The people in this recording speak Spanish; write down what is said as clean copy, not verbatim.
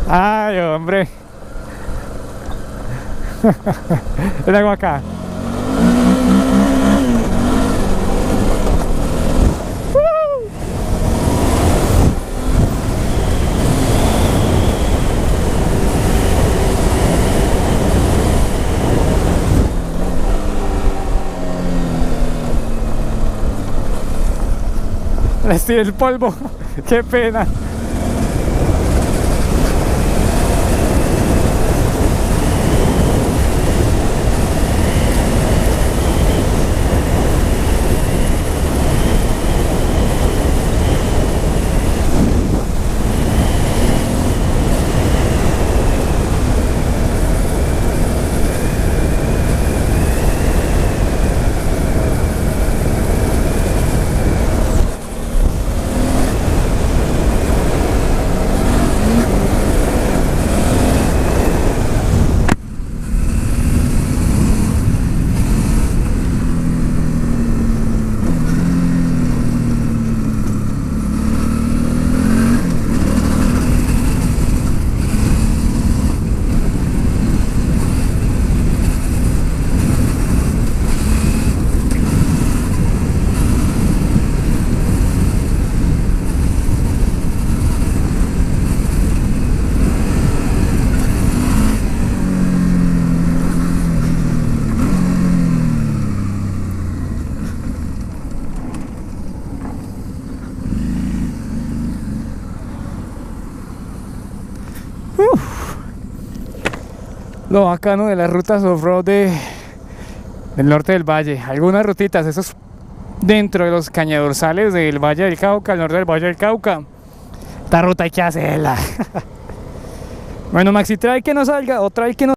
Ay, hombre. El agua acá. Les tiré el polvo. Qué pena. Lo bacano de las rutas off-road del norte del valle. Algunas rutitas, esos dentro de los cañadorsales del Valle del Cauca, al norte del Valle del Cauca. Esta ruta hay que hacerla. Bueno, Maxi, trae que no salga o trae que no